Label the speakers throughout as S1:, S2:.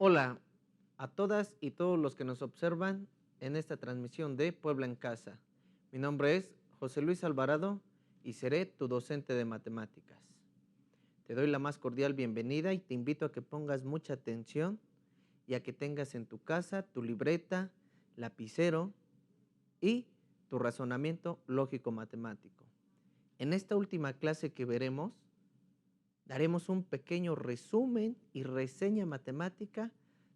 S1: Hola a todas y todos los que nos observan en esta transmisión de Puebla en Casa. Mi nombre es José Luis Alvarado y seré tu docente de matemáticas. Te doy la más cordial bienvenida y te invito a que pongas mucha atención y a que tengas en tu casa tu libreta, lapicero y tu razonamiento lógico-matemático. En esta última clase que veremos, daremos un pequeño resumen y reseña matemática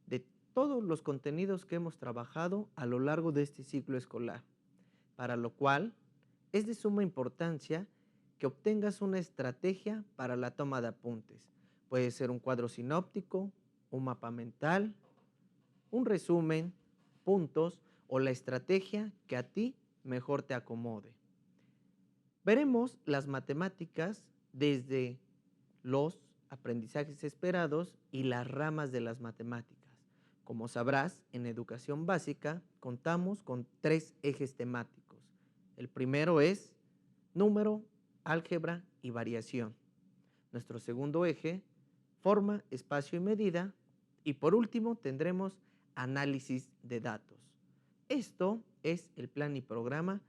S1: de todos los contenidos que hemos trabajado a lo largo de este ciclo escolar, para lo cual es de suma importancia que obtengas una estrategia para la toma de apuntes. Puede ser un cuadro sinóptico, un mapa mental, un resumen, puntos o la estrategia que a ti mejor te acomode. Veremos las matemáticas desde los aprendizajes esperados y las ramas de las matemáticas. Como sabrás, en educación básica contamos con 3 ejes temáticos. El primero es número, álgebra y variación. Nuestro segundo eje, forma, espacio y medida. Y por último tendremos análisis de datos. Esto es el plan y programa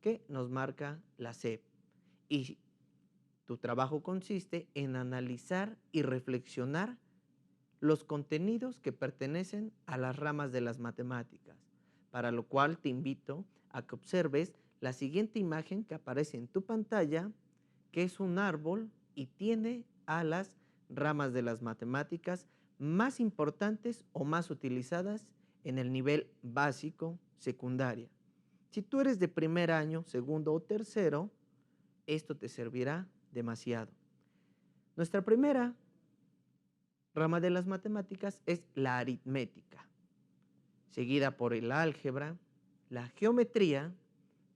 S1: que nos marca la SEP. Y tu trabajo consiste en analizar y reflexionar los contenidos que pertenecen a las ramas de las matemáticas, para lo cual te invito a que observes la siguiente imagen que aparece en tu pantalla, que es un árbol y tiene a las ramas de las matemáticas más importantes o más utilizadas en el nivel básico, secundaria. Si tú eres de primer año, segundo o tercero, esto te servirá demasiado. Nuestra primera rama de las matemáticas es la aritmética, seguida por el álgebra, la geometría,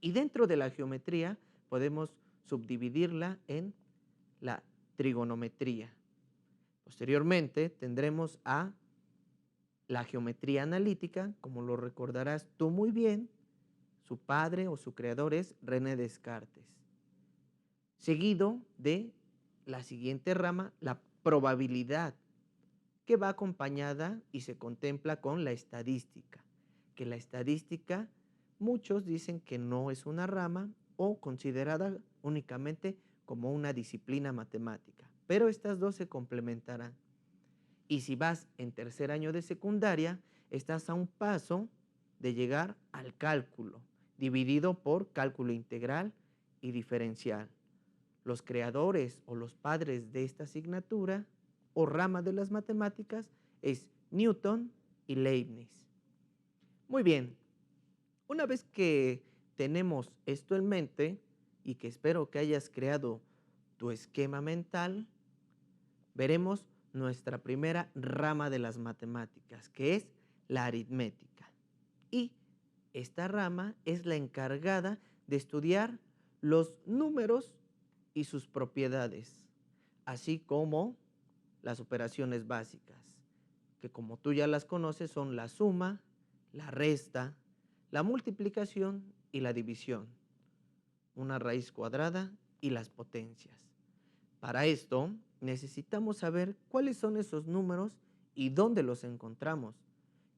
S1: y dentro de la geometría podemos subdividirla en la trigonometría. Posteriormente tendremos a la geometría analítica, como lo recordarás tú muy bien, su padre o su creador es René Descartes. Seguido de la siguiente rama, la probabilidad, que va acompañada y se contempla con la estadística, que la estadística muchos dicen que no es una rama o considerada únicamente como una disciplina matemática, pero estas dos se complementarán. Y si vas en tercer año de secundaria, estás a un paso de llegar al cálculo, dividido por cálculo integral y diferencial. Los creadores o los padres de esta asignatura o rama de las matemáticas es Newton y Leibniz. Muy bien, una vez que tenemos esto en mente y que espero que hayas creado tu esquema mental, veremos nuestra primera rama de las matemáticas, que es la aritmética. Y esta rama es la encargada de estudiar los números y sus propiedades, así como las operaciones básicas, que como tú ya las conoces son la suma, la resta, la multiplicación y la división, una raíz cuadrada y las potencias. Para esto necesitamos saber cuáles son esos números y dónde los encontramos.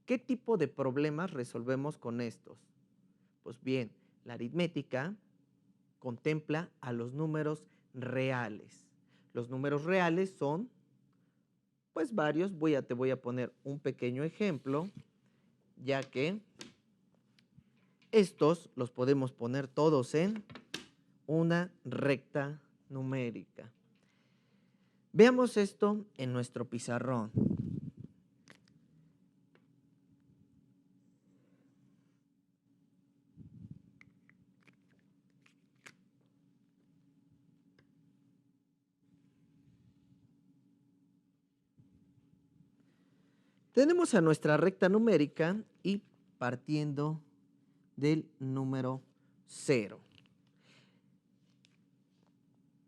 S1: ¿Qué tipo de problemas resolvemos con estos? Pues bien, la aritmética contempla a los números reales. Los números reales son, pues varios. Te voy a poner un pequeño ejemplo, ya que estos los podemos poner todos en una recta numérica. Veamos esto en nuestro pizarrón. Tenemos a nuestra recta numérica y partiendo del número 0.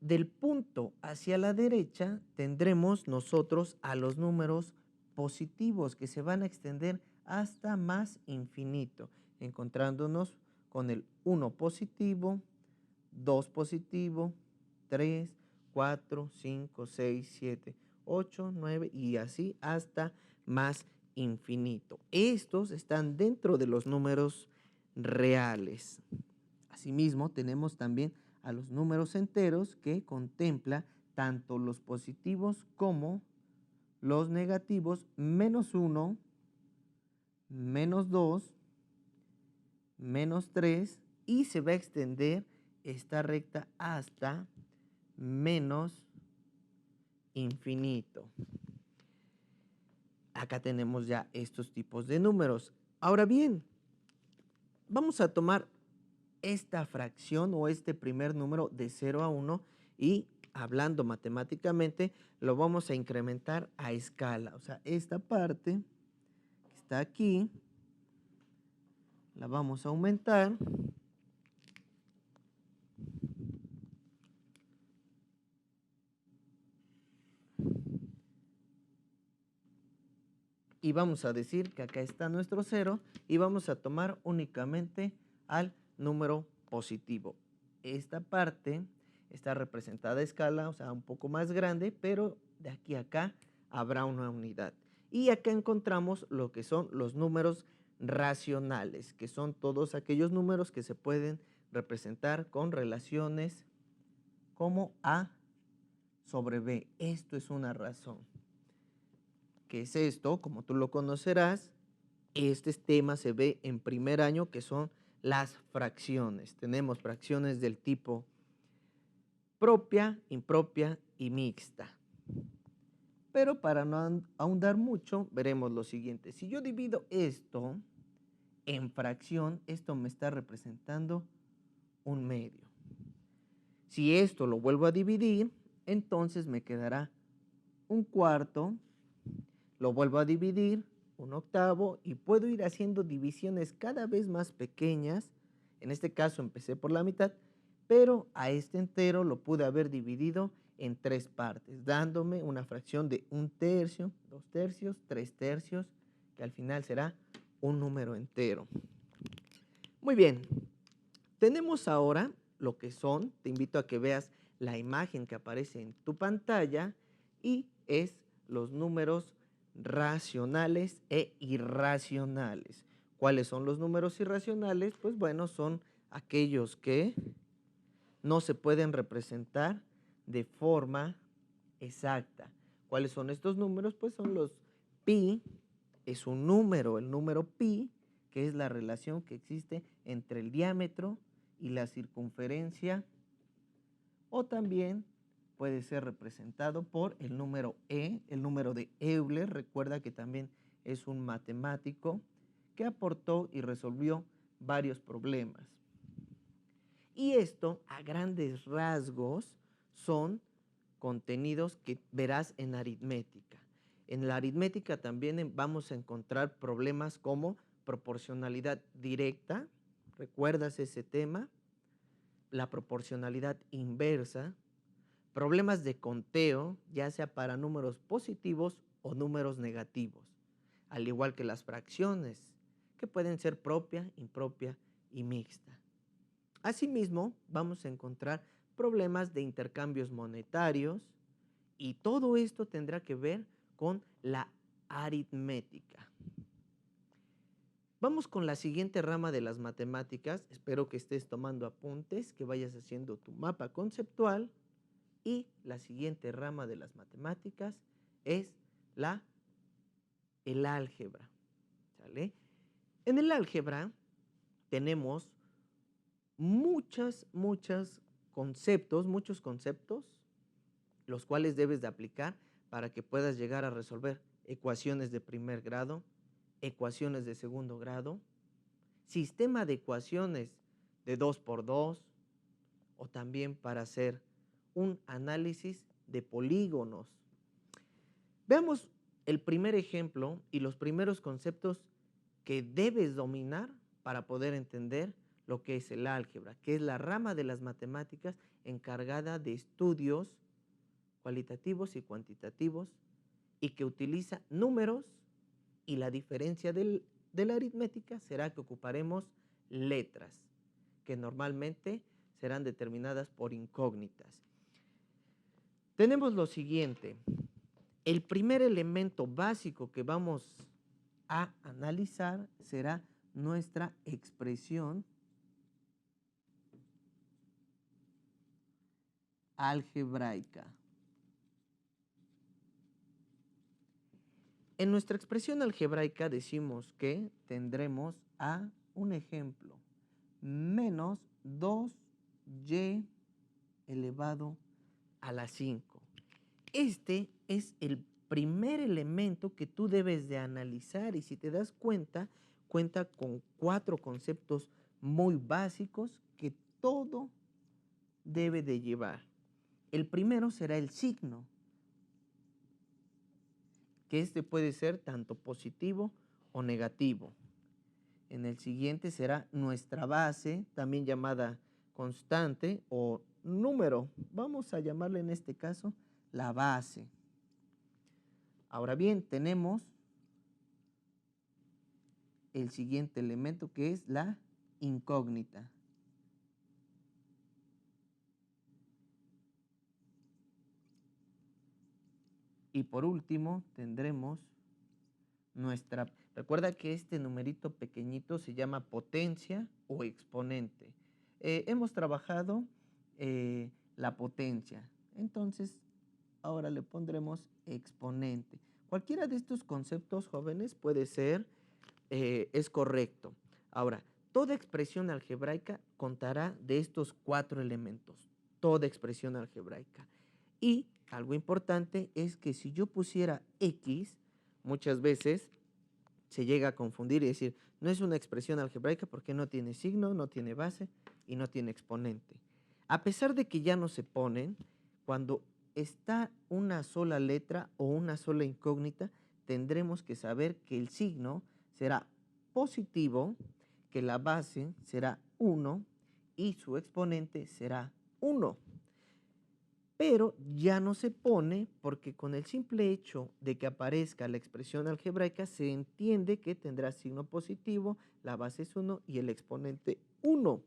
S1: Del punto hacia la derecha tendremos nosotros a los números positivos que se van a extender hasta más infinito, encontrándonos con el 1 positivo, 2 positivo, 3, 4, 5, 6, 7, 8, 9 y así hasta más infinito. Estos están dentro de los números reales. Asimismo, tenemos también a los números enteros que contempla tanto los positivos como los negativos, -1, -2, -3, y se va a extender esta recta hasta menos infinito. Acá tenemos ya estos tipos de números. Ahora bien, vamos a tomar esta fracción o este primer número de 0 a 1 y, hablando matemáticamente, lo vamos a incrementar a escala. O sea, esta parte que está aquí la vamos a aumentar y vamos a decir que acá está nuestro 0 y vamos a tomar únicamente al número positivo. Esta parte está representada a escala, o sea, un poco más grande, pero de aquí a acá habrá una unidad. Y acá encontramos lo que son los números racionales, que son todos aquellos números que se pueden representar con relaciones como A sobre B. Esto es una razón. ¿Qué es esto? Como tú lo conocerás, este tema se ve en primer año, que son las fracciones. Tenemos fracciones del tipo propia, impropia y mixta. Pero para no ahondar mucho, veremos lo siguiente. Si yo divido esto en fracción, esto me está representando un medio. Si esto lo vuelvo a dividir, entonces me quedará un cuarto, lo vuelvo a dividir, un octavo, y puedo ir haciendo divisiones cada vez más pequeñas. En este caso empecé por la mitad, pero a este entero lo pude haber dividido en 3 partes, dándome una fracción de 1/3, 2/3, 3/3, que al final será un número entero. Muy bien, tenemos ahora lo que son, te invito a que veas la imagen que aparece en tu pantalla, y es los números racionales e irracionales. ¿Cuáles son los números irracionales? Pues bueno, son aquellos que no se pueden representar de forma exacta. ¿Cuáles son estos números? Pues son los pi, es un número, el número pi, que es la relación que existe entre el diámetro y la circunferencia, o también puede ser representado por el número e, el número de Euler. Recuerda que también es un matemático que aportó y resolvió varios problemas. Y esto, a grandes rasgos, son contenidos que verás en aritmética. En la aritmética también vamos a encontrar problemas como proporcionalidad directa, ¿recuerdas ese tema? La proporcionalidad inversa, problemas de conteo, ya sea para números positivos o números negativos, al igual que las fracciones, que pueden ser propia, impropia y mixta. Asimismo, vamos a encontrar problemas de intercambios monetarios, y todo esto tendrá que ver con la aritmética. Vamos con la siguiente rama de las matemáticas. Espero que estés tomando apuntes, que vayas haciendo tu mapa conceptual. Y la siguiente rama de las matemáticas es el álgebra. ¿Sale? En el álgebra tenemos muchos conceptos, los cuales debes de aplicar para que puedas llegar a resolver ecuaciones de primer grado, ecuaciones de segundo grado, sistema de ecuaciones de 2×2, o también para hacer un análisis de polígonos. Veamos el primer ejemplo y los primeros conceptos que debes dominar para poder entender lo que es el álgebra, que es la rama de las matemáticas encargada de estudios cualitativos y cuantitativos, y que utiliza números, y la diferencia de la aritmética será que ocuparemos letras, que normalmente serán determinadas por incógnitas. Tenemos lo siguiente: el primer elemento básico que vamos a analizar será nuestra expresión algebraica. En nuestra expresión algebraica decimos que tendremos a un ejemplo, menos 2y elevado a la 5. Este es el primer elemento que tú debes de analizar y si te das cuenta, cuenta con 4 conceptos muy básicos que todo debe de llevar. El primero será el signo, que este puede ser tanto positivo o negativo. En el siguiente será nuestra base, también llamada constante o número. Vamos a llamarle en este caso la base. Ahora bien, tenemos el siguiente elemento que es la incógnita. Y por último tendremos nuestra... Recuerda que este numerito pequeñito se llama potencia o exponente. Hemos trabajado la potencia, entonces ahora le pondremos exponente. Cualquiera de estos conceptos, jóvenes, puede ser, es correcto. Ahora, toda expresión algebraica contará de estos 4 elementos, toda expresión algebraica. Y algo importante es que si yo pusiera X, muchas veces se llega a confundir y decir, no es una expresión algebraica porque no tiene signo, no tiene base y no tiene exponente. A pesar de que ya no se ponen, cuando está una sola letra o una sola incógnita, tendremos que saber que el signo será positivo, que la base será 1 y su exponente será 1. Pero ya no se pone porque con el simple hecho de que aparezca la expresión algebraica se entiende que tendrá signo positivo, la base es 1 y el exponente 1.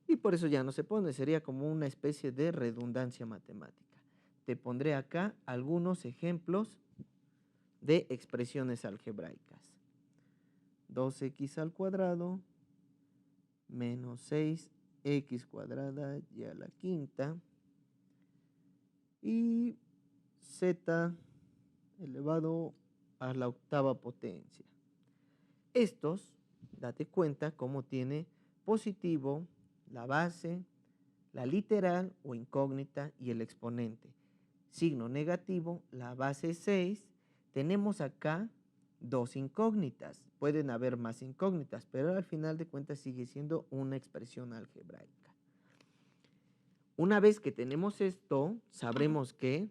S1: Y por eso ya no se pone, sería como una especie de redundancia matemática. Te pondré acá algunos ejemplos de expresiones algebraicas. 2x al cuadrado menos 6x cuadrada y a la quinta y z elevado a la octava potencia. Estos, date cuenta cómo tiene positivo, la base, la literal o incógnita y el exponente. Signo negativo, la base 6. Tenemos acá 2 incógnitas. Pueden haber más incógnitas, pero al final de cuentas sigue siendo una expresión algebraica. Una vez que tenemos esto, sabremos que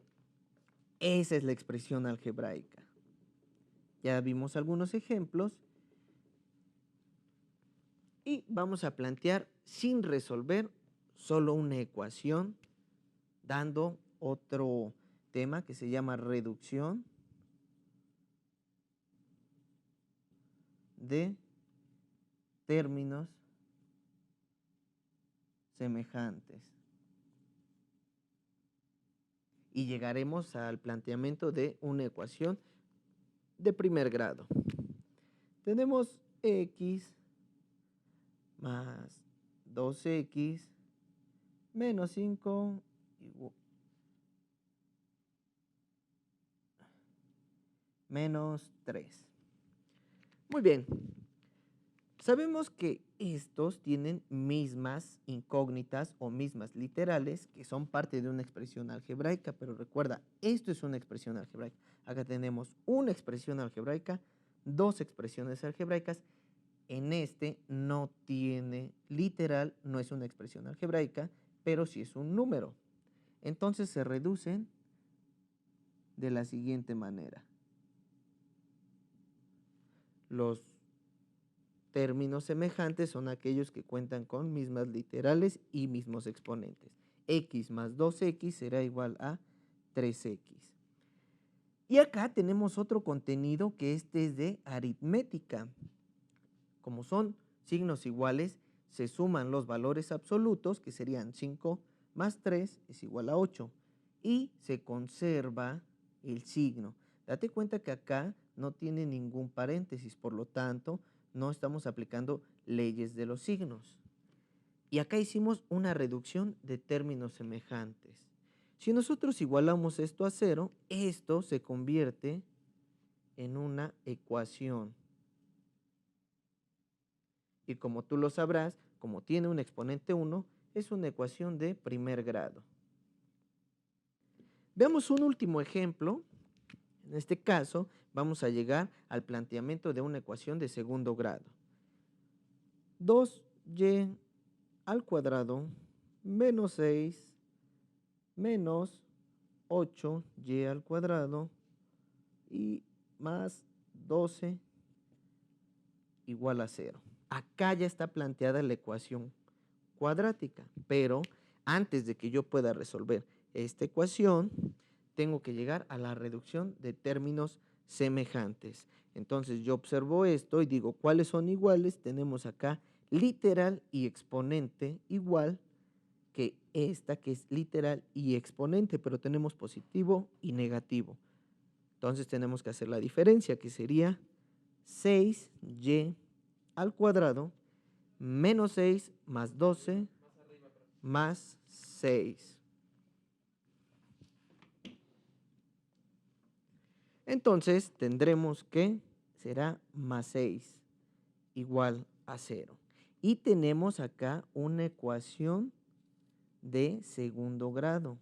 S1: esa es la expresión algebraica. Ya vimos algunos ejemplos y vamos a plantear sin resolver solo una ecuación, dando otro tema que se llama reducción de términos semejantes. Y llegaremos al planteamiento de una ecuación de primer grado. Tenemos x más 2x menos 5 menos 3. Muy bien. Sabemos que estos tienen mismas incógnitas o mismas literales que son parte de una expresión algebraica, pero recuerda, esto es una expresión algebraica. Acá tenemos una expresión algebraica, 2 expresiones algebraicas. En este no tiene literal, no es una expresión algebraica, pero sí es un número. Entonces se reducen de la siguiente manera. Los términos semejantes son aquellos que cuentan con mismas literales y mismos exponentes. X más 2x será igual a 3x. Y acá tenemos otro contenido que este es de aritmética. Como son signos iguales, se suman los valores absolutos, que serían 5 más 3 es igual a 8. Y se conserva el signo. Date cuenta que acá no tiene ningún paréntesis, por lo tanto, no estamos aplicando leyes de los signos. Y acá hicimos una reducción de términos semejantes. Si nosotros igualamos esto a cero, esto se convierte en una ecuación. Y como tú lo sabrás, como tiene un exponente 1, es una ecuación de primer grado. Veamos un último ejemplo. En este caso, vamos a llegar al planteamiento de una ecuación de segundo grado. 2y al cuadrado menos 6 menos 8y al cuadrado y más 12 igual a 0. Acá ya está planteada la ecuación cuadrática, pero antes de que yo pueda resolver esta ecuación, tengo que llegar a la reducción de términos semejantes. Entonces yo observo esto y digo, ¿cuáles son iguales? Tenemos acá literal y exponente igual que esta que es literal y exponente, pero tenemos positivo y negativo. Entonces tenemos que hacer la diferencia, que sería 6y al cuadrado menos 6 más 12 más 6. Entonces tendremos que será más 6 igual a 0. Y tenemos acá una ecuación de segundo grado.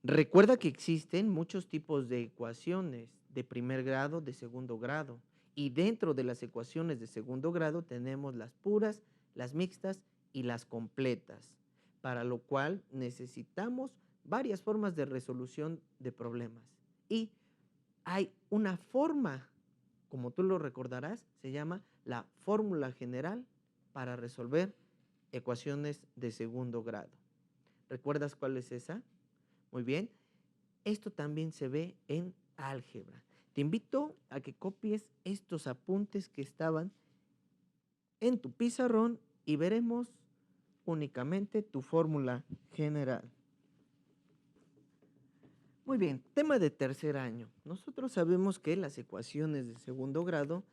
S1: Recuerda que existen muchos tipos de ecuaciones de primer grado, de segundo grado. Y dentro de las ecuaciones de segundo grado tenemos las puras, las mixtas y las completas, para lo cual necesitamos varias formas de resolución de problemas. Y hay una forma, como tú lo recordarás, se llama la fórmula general para resolver ecuaciones de segundo grado. ¿Recuerdas cuál es esa? Muy bien. Esto también se ve en álgebra. Te invito a que copies estos apuntes que estaban en tu pizarrón y veremos únicamente tu fórmula general. Muy bien, tema de tercer año. Nosotros sabemos que las ecuaciones de segundo grado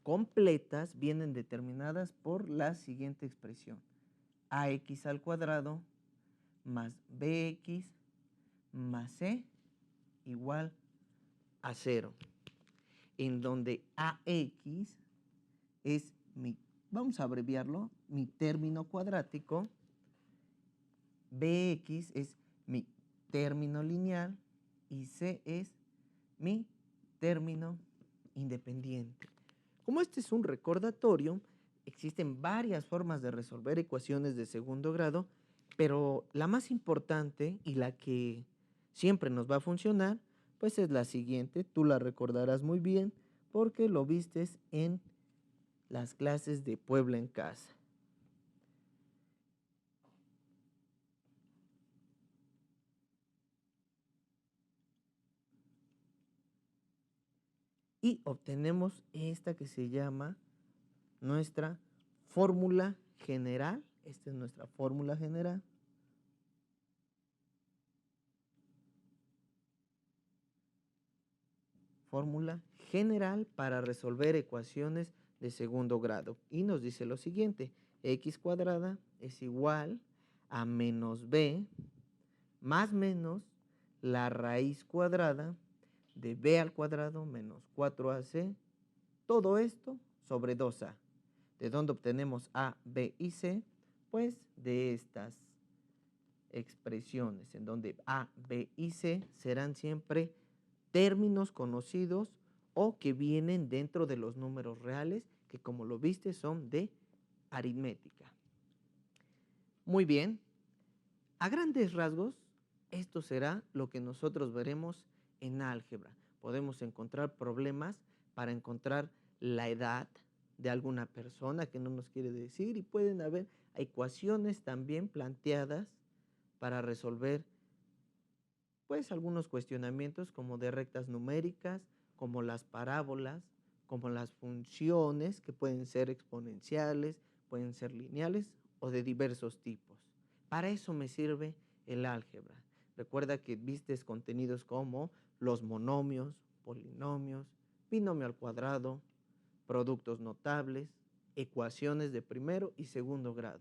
S1: completas vienen determinadas por la siguiente expresión. Ax al cuadrado más bx más c igual a 0. En donde ax es mi, vamos a abreviarlo, mi término cuadrático, bx es mi término lineal y c es mi término independiente. Como este es un recordatorio, existen varias formas de resolver ecuaciones de segundo grado, pero la más importante y la que siempre nos va a funcionar, pues es la siguiente. Tú la recordarás muy bien porque lo vistes en las clases de Puebla en Casa. Y obtenemos esta que se llama nuestra fórmula general. Esta es nuestra fórmula general. Fórmula general para resolver ecuaciones de segundo grado. Y nos dice lo siguiente, x cuadrada es igual a menos b más menos la raíz cuadrada de b al cuadrado menos 4ac, todo esto sobre 2a. ¿De dónde obtenemos a, b y c? Pues de estas expresiones, en donde a, b y c serán siempre términos conocidos o que vienen dentro de los números reales, que como lo viste son de aritmética. Muy bien, a grandes rasgos, esto será lo que nosotros veremos en álgebra. Podemos encontrar problemas para encontrar la edad de alguna persona que no nos quiere decir y pueden haber ecuaciones también planteadas para resolver pues algunos cuestionamientos como de rectas numéricas, como las parábolas, como las funciones que pueden ser exponenciales, pueden ser lineales o de diversos tipos. Para eso me sirve el álgebra. Recuerda que vistes contenidos como los monomios, polinomios, binomio al cuadrado, productos notables, ecuaciones de primero y segundo grado.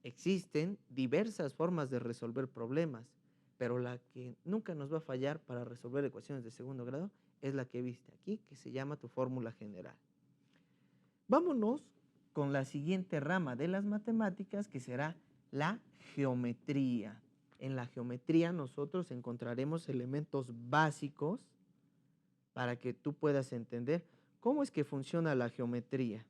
S1: Existen diversas formas de resolver problemas, pero la que nunca nos va a fallar para resolver ecuaciones de segundo grado es la que viste aquí, que se llama tu fórmula general. Vámonos con la siguiente rama de las matemáticas, que será la geometría. En la geometría nosotros encontraremos elementos básicos para que tú puedas entender cómo es que funciona la geometría,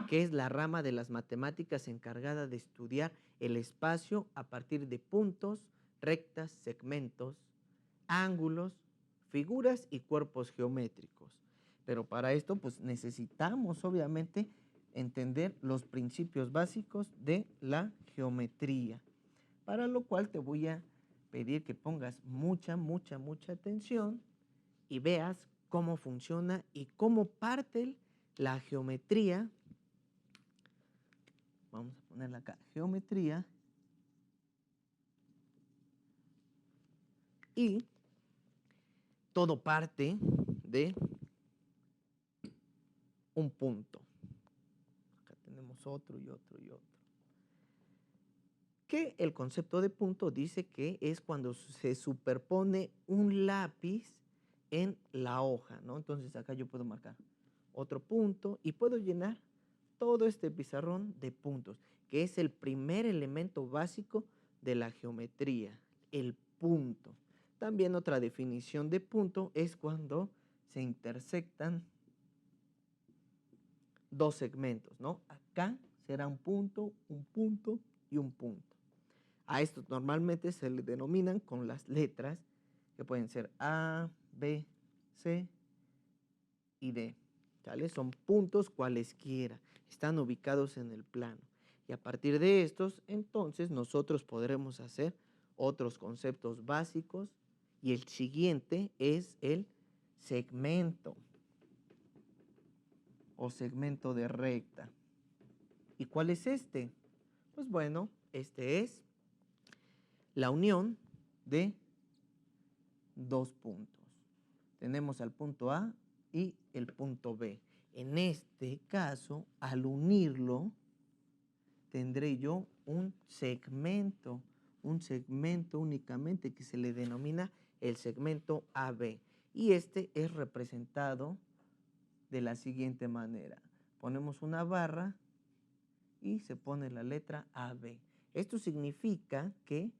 S1: que es la rama de las matemáticas encargada de estudiar el espacio a partir de puntos, rectas, segmentos, ángulos, figuras y cuerpos geométricos. Pero para esto pues necesitamos obviamente entender los principios básicos de la geometría, para lo cual te voy a pedir que pongas mucha atención y veas cómo funciona y cómo parte la geometría. Vamos a ponerla acá, geometría, y todo parte de un punto. Acá tenemos otro y otro y otro. Que el concepto de punto dice que es cuando se superpone un lápiz en la hoja, ¿no? Entonces acá yo puedo marcar otro punto y puedo llenar todo este pizarrón de puntos, que es el primer elemento básico de la geometría, el punto. También otra definición de punto es cuando se intersectan dos segmentos, ¿no? Acá será un punto y un punto. A estos normalmente se le denominan con las letras que pueden ser A, B, C y D. ¿Sale? Son puntos cualesquiera, están ubicados en el plano. Y a partir de estos, entonces, nosotros podremos hacer otros conceptos básicos. Y el siguiente es el segmento o segmento de recta. ¿Y cuál es este? Pues bueno, este es la unión de dos puntos. Tenemos al punto A y el punto B. En este caso, al unirlo, tendré yo un segmento únicamente que se le denomina el segmento AB. Y este es representado de la siguiente manera. Ponemos una barra y se pone la letra AB. Esto significa que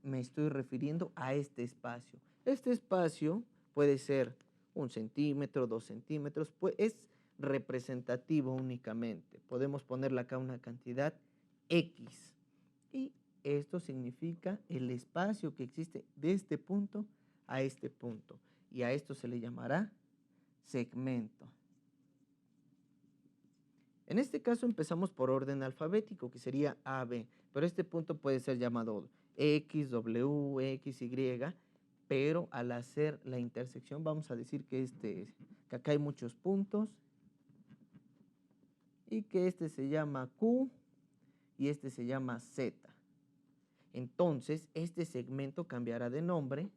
S1: me estoy refiriendo a este espacio. Este espacio puede ser 1 centímetro, 2 centímetros, pues es representativo únicamente. Podemos ponerle acá una cantidad X. Y esto significa el espacio que existe de este punto a este punto. Y a esto se le llamará segmento. En este caso empezamos por orden alfabético, que sería AB, pero este punto puede ser llamado X, W, X, Y, pero al hacer la intersección vamos a decir que que acá hay muchos puntos y que este se llama Q y este se llama Z. Entonces, este segmento cambiará de nombre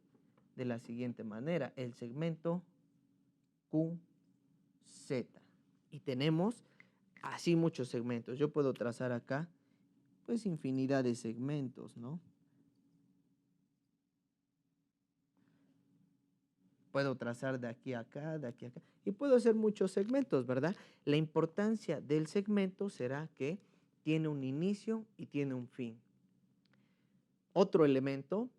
S1: de la siguiente manera, el segmento QZ. Y tenemos así muchos segmentos. Yo puedo trazar acá, pues, infinidad de segmentos, ¿no? Puedo trazar de aquí a acá, de aquí a acá. Y puedo hacer muchos segmentos, ¿verdad? La importancia del segmento será que tiene un inicio y tiene un fin. Otro elemento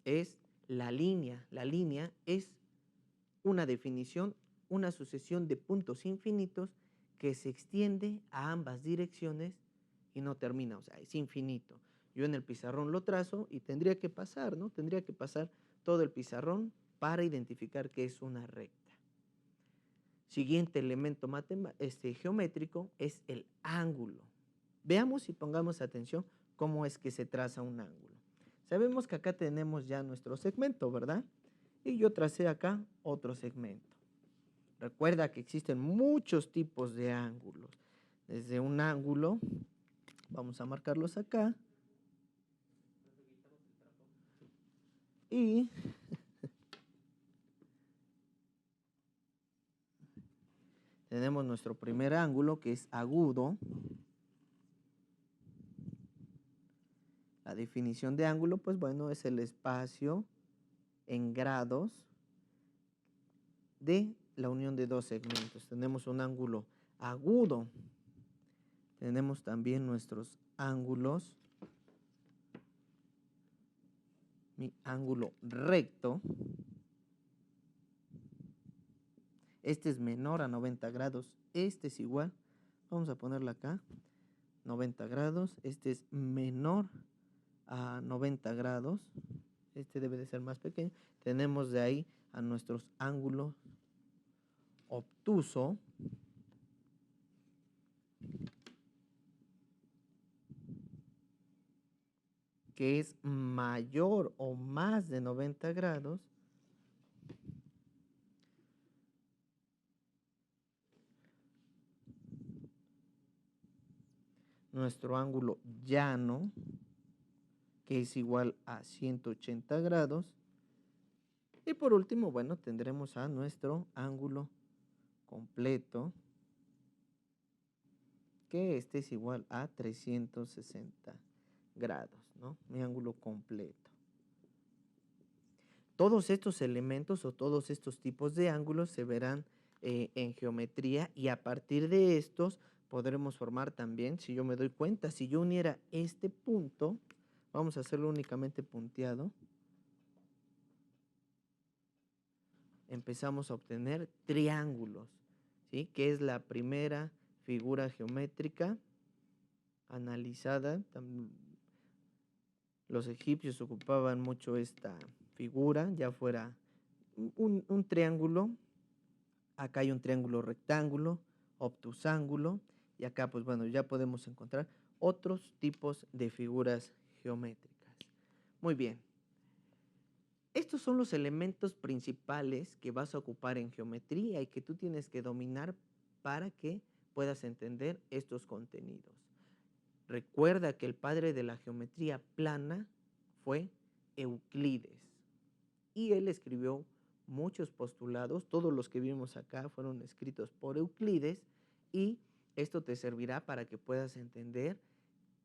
S1: es la línea. La línea es una definición, una sucesión de puntos infinitos que se extiende a ambas direcciones y no termina, o sea, es infinito. Yo en el pizarrón lo trazo y tendría que pasar, ¿no? Tendría que pasar todo el pizarrón para identificar que es una recta. Siguiente elemento geométrico es el ángulo. Veamos y pongamos atención cómo es que se traza un ángulo. Sabemos que acá tenemos ya nuestro segmento, ¿verdad? Y yo tracé acá otro segmento. Recuerda que existen muchos tipos de ángulos. Desde un ángulo Vamos a marcarlos acá. Y tenemos nuestro primer ángulo, que es agudo. La definición de ángulo, pues bueno, es el espacio en grados de la unión de dos segmentos. Tenemos un ángulo agudo. Tenemos también nuestros ángulos. Mi ángulo recto. Este es menor a 90 grados. Este es igual. Vamos a ponerlo acá. 90 grados. Este es menor a 90 grados. Este debe de ser más pequeño. Tenemos de ahí a nuestros ángulos obtuso, que es mayor o más de 90 grados. Nuestro ángulo llano, que es igual a 180 grados. Y por último, bueno, tendremos a nuestro ángulo completo, que este es igual a 360 grados, ¿no? Mi ángulo completo. Todos estos elementos o todos estos tipos de ángulos se verán en geometría, y a partir de estos podremos formar también, si yo me doy cuenta, si yo uniera este punto, vamos a hacerlo únicamente punteado, empezamos a obtener triángulos, ¿sí? Que es la primera figura geométrica analizada. Los egipcios ocupaban mucho esta figura, ya fuera un triángulo. Acá hay un triángulo rectángulo, obtusángulo, y acá pues bueno, ya podemos encontrar otros tipos de figuras geométricas. Muy bien. Estos son los elementos principales que vas a ocupar en geometría y que tú tienes que dominar para que puedas entender estos contenidos. Recuerda que el padre de la geometría plana fue Euclides, y él escribió muchos postulados. Todos los que vimos acá fueron escritos por Euclides, y esto te servirá para que puedas entender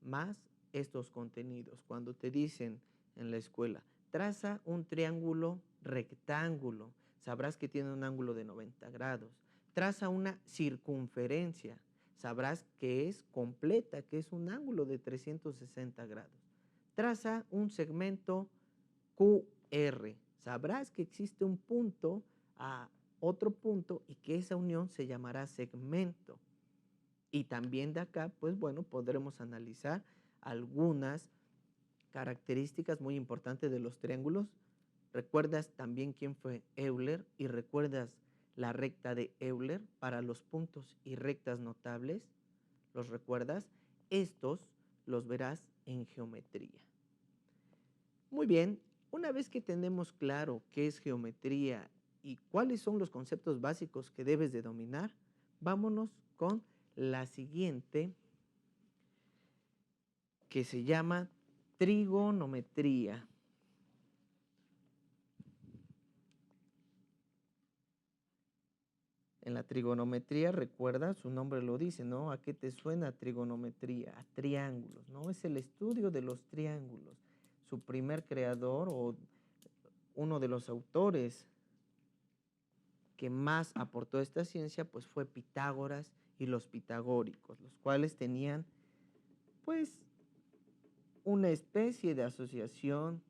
S1: más estos contenidos. Cuando te dicen en la escuela, traza un triángulo rectángulo, sabrás que tiene un ángulo de 90 grados. Traza una circunferencia, sabrás que es completa, que es un ángulo de 360 grados. Traza un segmento QR, sabrás que existe un punto a otro punto y que esa unión se llamará segmento. Y también de acá, pues bueno, podremos analizar algunas características muy importantes de los triángulos. ¿Recuerdas también quién fue Euler? ¿Y recuerdas la recta de Euler para los puntos y rectas notables? ¿Los recuerdas? Estos los verás en geometría. Muy bien, una vez que tenemos claro qué es geometría y cuáles son los conceptos básicos que debes de dominar, vámonos con la siguiente, que se llama trigonometría. En la trigonometría, recuerda, su nombre lo dice, ¿no? ¿A qué te suena trigonometría? A triángulos, ¿no? Es el estudio de los triángulos. Su primer creador o uno de los autores que más aportó a esta ciencia, pues fue Pitágoras y los pitagóricos, los cuales tenían, pues, una especie de asociación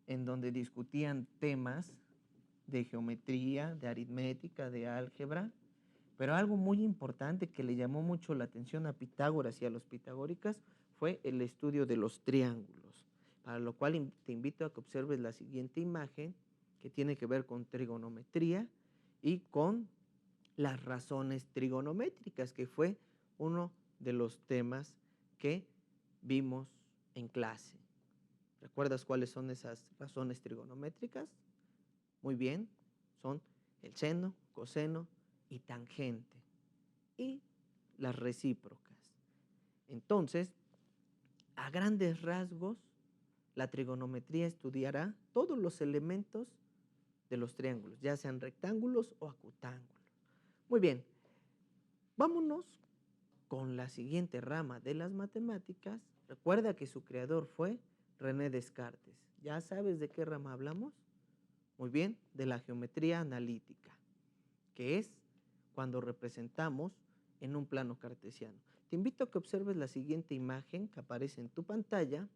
S1: en donde discutían temas de geometría, de aritmética, de álgebra, pero algo muy importante que le llamó mucho la atención a Pitágoras y a los pitagóricos fue el estudio de los triángulos, para lo cual te invito a que observes la siguiente imagen, que tiene que ver con trigonometría y con las razones trigonométricas, que fue uno de los temas que vimos en clase. ¿Recuerdas cuáles son esas razones trigonométricas? Muy bien, son el seno, coseno y tangente, y las recíprocas. Entonces, a grandes rasgos, la trigonometría estudiará todos los elementos de los triángulos, ya sean rectángulos o acutángulos. Muy bien, vámonos con la siguiente rama de las matemáticas. Recuerda que su creador fue René Descartes. ¿Ya sabes de qué rama hablamos? Muy bien, de la geometría analítica, que es cuando representamos en un plano cartesiano. Te invito a que observes la siguiente imagen que aparece en tu pantalla,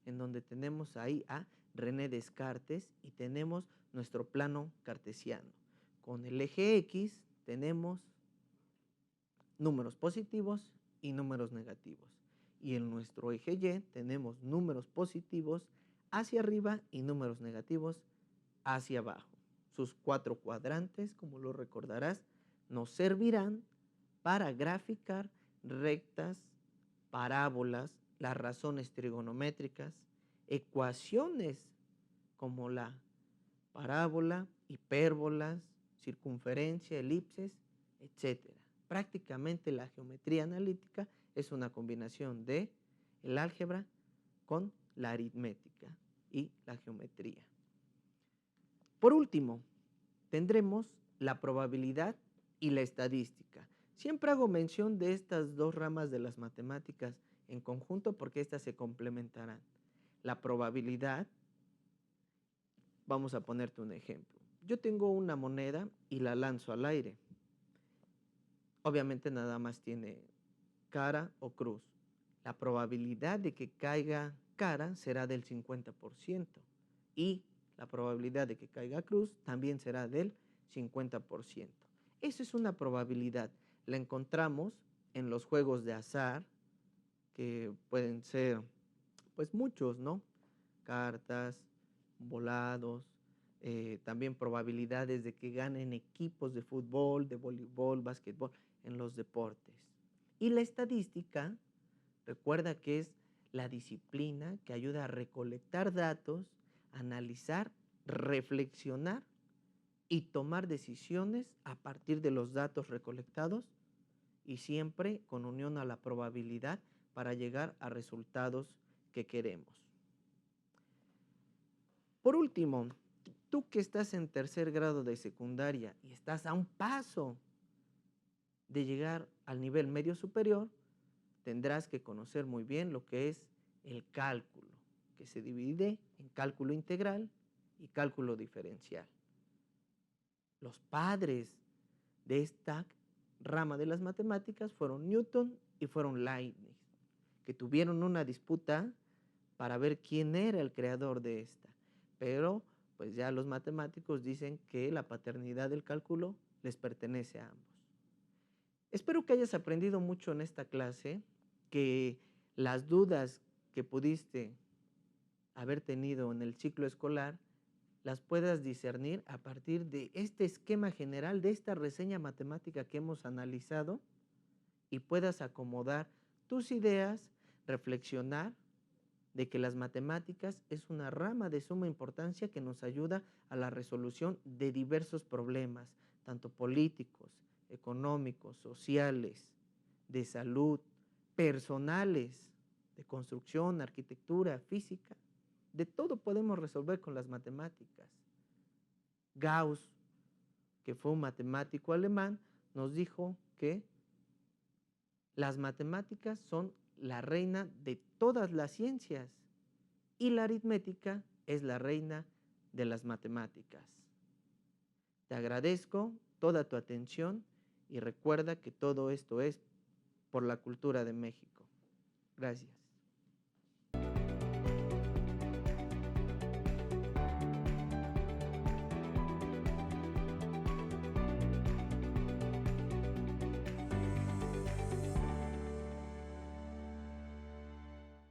S1: en donde tenemos ahí a René Descartes y tenemos nuestro plano cartesiano. Con el eje X tenemos números positivos y números negativos. Y en nuestro eje Y tenemos números positivos hacia arriba y números negativos hacia abajo. Sus 4 cuadrantes, como lo recordarás, nos servirán para graficar rectas, parábolas, las razones trigonométricas, ecuaciones como la parábola, hipérbolas, circunferencia, elipses, etc. Prácticamente la geometría analítica es una combinación de el álgebra con la aritmética y la geometría. Por último, tendremos la probabilidad y la estadística. Siempre hago mención de estas dos ramas de las matemáticas en conjunto porque estas se complementarán. La probabilidad, vamos a ponerte un ejemplo. Yo tengo una moneda y la lanzo al aire. Obviamente nada más tiene cara o cruz. La probabilidad de que caiga cara será del 50% y la probabilidad de que caiga cruz también será del 50%. Esa es una probabilidad. La encontramos en los juegos de azar, que pueden ser pues muchos, ¿no? Cartas, volados, también probabilidades de que ganen equipos de fútbol, de voleibol, básquetbol, en los deportes. Y la estadística, recuerda que es la disciplina que ayuda a recolectar datos, analizar, reflexionar y tomar decisiones a partir de los datos recolectados y siempre con unión a la probabilidad para llegar a resultados que queremos. Por último, tú que estás en tercer grado de secundaria y estás a un paso de llegar al nivel medio superior, tendrás que conocer muy bien lo que es el cálculo, que se divide en cálculo integral y cálculo diferencial. Los padres de esta rama de las matemáticas fueron Newton y fueron Leibniz, que tuvieron una disputa para ver quién era el creador de esta. Pero pues ya los matemáticos dicen que la paternidad del cálculo les pertenece a ambos. Espero que hayas aprendido mucho en esta clase, que las dudas que pudiste haber tenido en el ciclo escolar las puedas discernir a partir de este esquema general, de esta reseña matemática que hemos analizado y puedas acomodar tus ideas, reflexionar de que las matemáticas es una rama de suma importancia que nos ayuda a la resolución de diversos problemas, tanto políticos, económicos, sociales, de salud, personales, de construcción, arquitectura, física. De todo podemos resolver con las matemáticas. Gauss, que fue un matemático alemán, nos dijo que las matemáticas son la reina de todas las ciencias y la aritmética es la reina de las matemáticas. Te agradezco toda tu atención y recuerda que todo esto es por la cultura de México. Gracias.